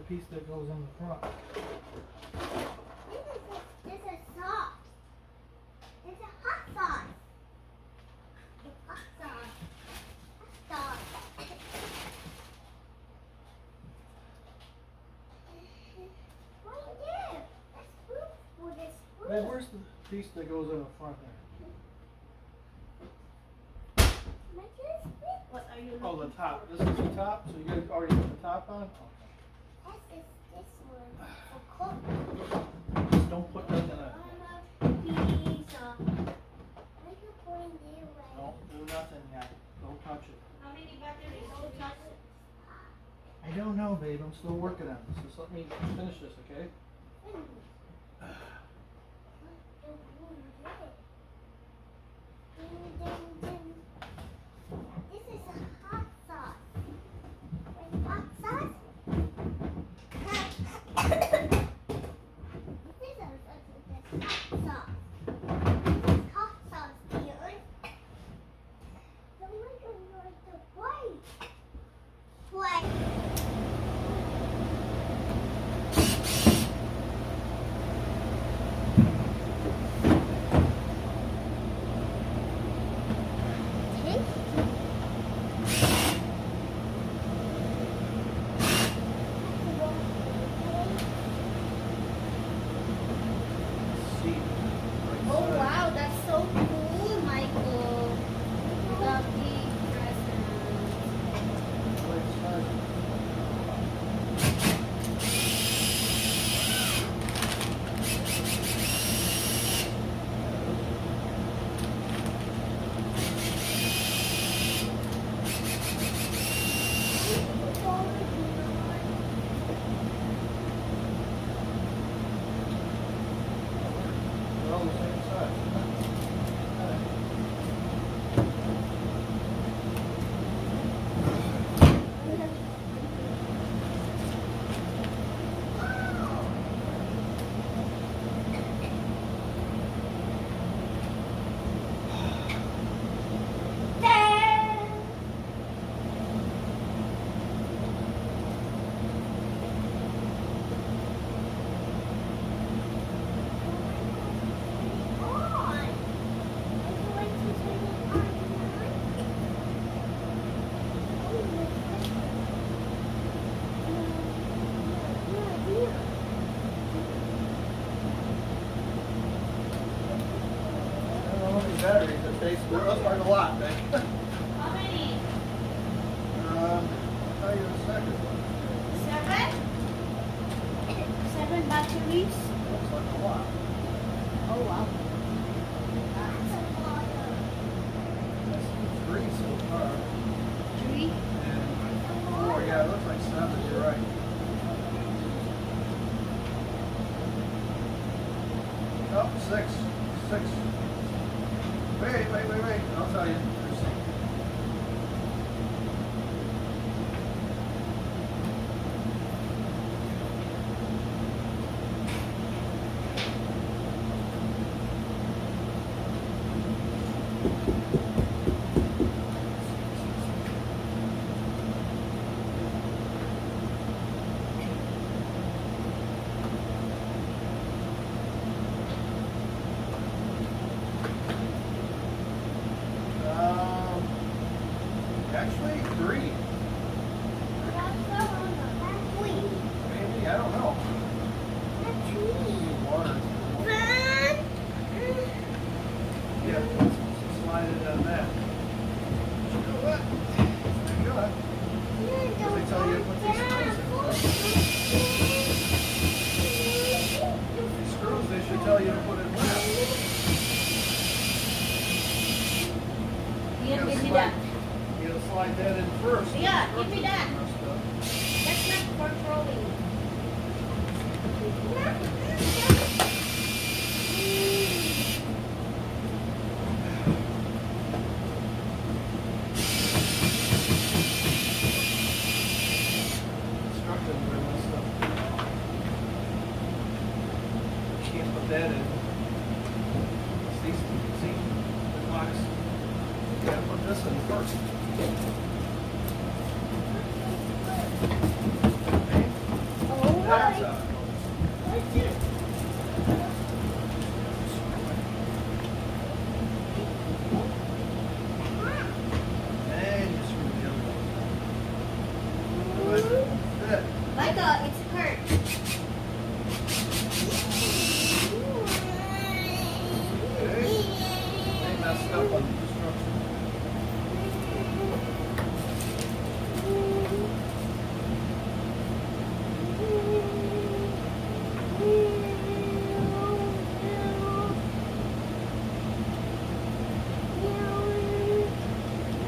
piece that goes in the front. This is sauce. This is hot sauce. Hot sauce. Hot sauce. What do you do? That's food for this food. Babe, where's the piece that goes in the front there? What are you looking Oh, the top. This is the top, so you guys already put the top on? Okay. This is this one for cook. Just don't put nothing in it. Pizza. Why are you putting it away? Don't do nothing yet. Don't touch it. How many batteries? Don't touch it. I don't know, babe. I'm still working on this. Just let me finish this, okay? This is a hot sauce. Hot sauce? This is a hot sauce. Hot sauce, dear. Don't make it like the white. White. See. Oh wow, that's so cool, Michael. Lucky present. They're all the same size. I don't know how many batteries it takes, but it looks like a lot, babe. How many? I'll tell you in a second. 7? 7 batteries? Looks like a lot. Oh wow. That's a lot. That's 3 so far. 3? And 4, yeah, it looks like 7, you're right. Oh, 6. 6. Wait. I'll tell you. There's 6. Actually, 3. Maybe, I don't know. Water. Yeah, slide it on that. You know what? Pretty good. Because they tell you to put these screws in first. These screws, they should tell you to put in left. Here, give me that. You gotta slide that in first. Yeah, The give me screws that. are messed up. That's not controlling. Instructions are messed up. You can't put that in. See, the box. You gotta put this in first. Okay? Oh Micah, it's hurt. Okay. They messed up on the instruction.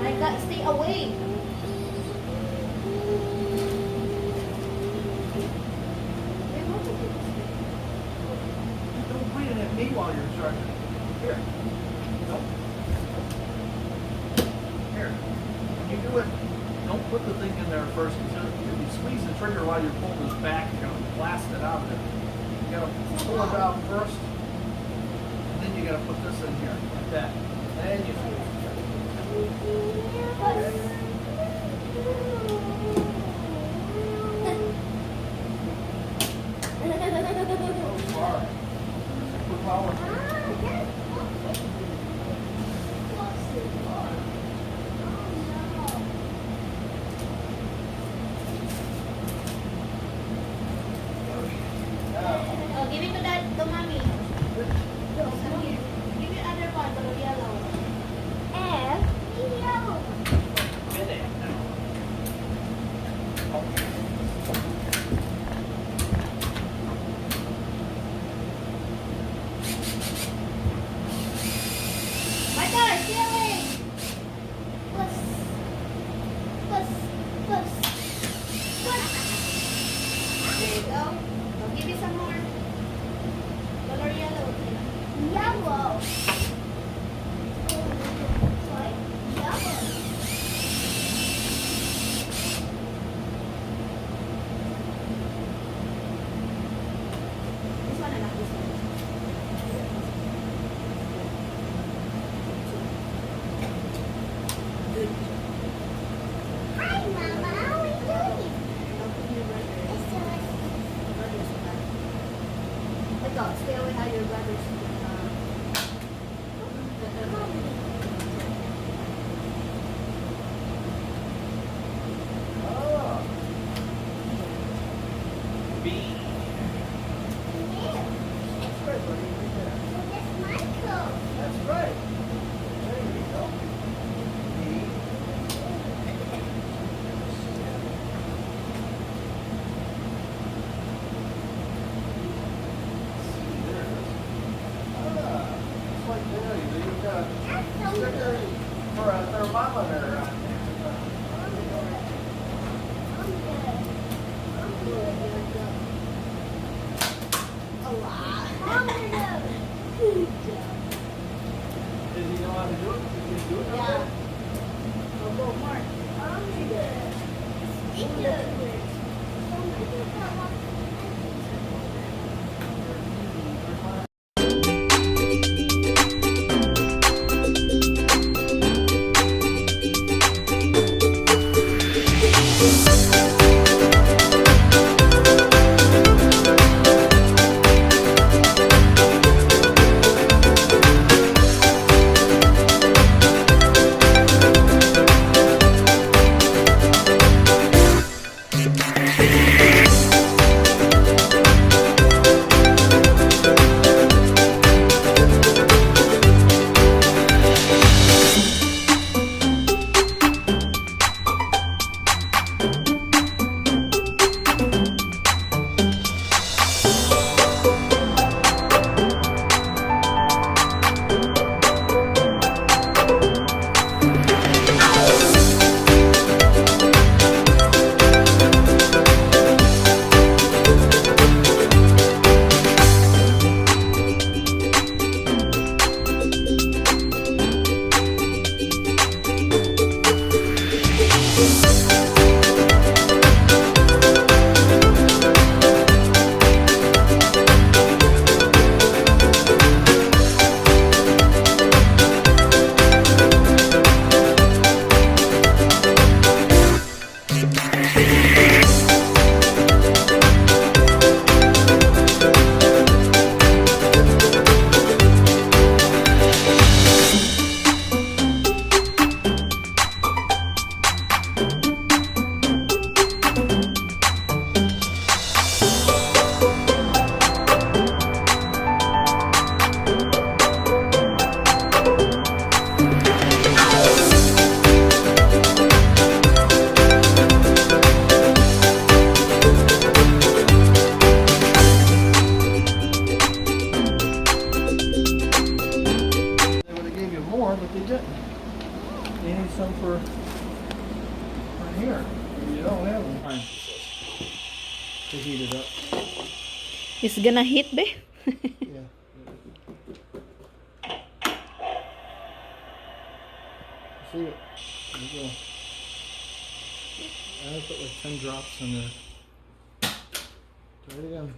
Micah, stay away. Don't point it at me while you're charging. Here. Nope. Here. When you do it, don't put the thing in there first. Because if you squeeze the trigger while you're pulling this back, you're going to blast it out of there. You got to pull it out first. And then you got to put this in here, like that. Then you go far. Put power. Oh, give it to that, to mommy. Come here. Give your other one, the yellow. Yellow. Get it. Micah, stay away. Puss. Puss. Puss. Puss. There you go. I'll give you some more. Color yellow. Yellow. Sorry? Yellow. This one and not this one. Good. Hi, Mama. How are you doing? Let's stay away how your brothers. Oh. B. That's right, buddy. Right there. That's right. There you go. B. There it is. Ah, it's like there. You've got a sticker for a thermometer on there. Did he know how to do it? Did he do it? Yeah. Oh, go, Mark. to heat it up. It's gonna hit, babe. Yeah. See it? There you go. I put like 10 drops in there. Try it again.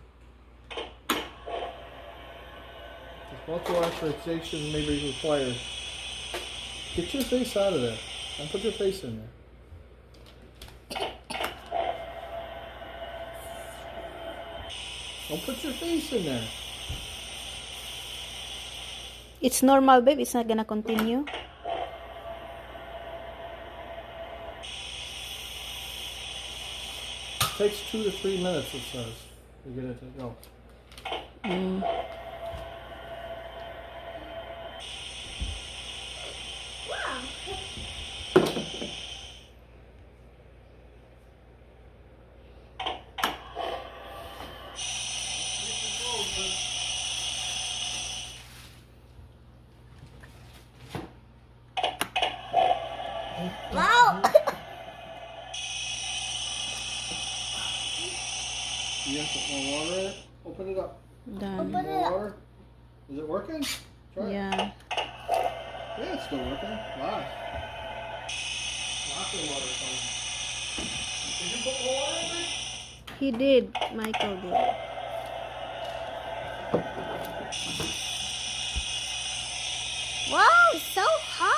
Multiple authorization may be required. Get your face out of there. Don't put your face in there. Don't put your face in there. It's normal, babe. It's not gonna continue. It takes 2 to 3 minutes, it says, to get it to go. Mm. Wow! You have to put more water in it? Open it up. Done. Open it More up. water? Is it working? Try it. Yeah. Yeah, it's still working. Wow. Lots of water coming. Did you put more water in it? He did. Michael did. Wow, it's so hot.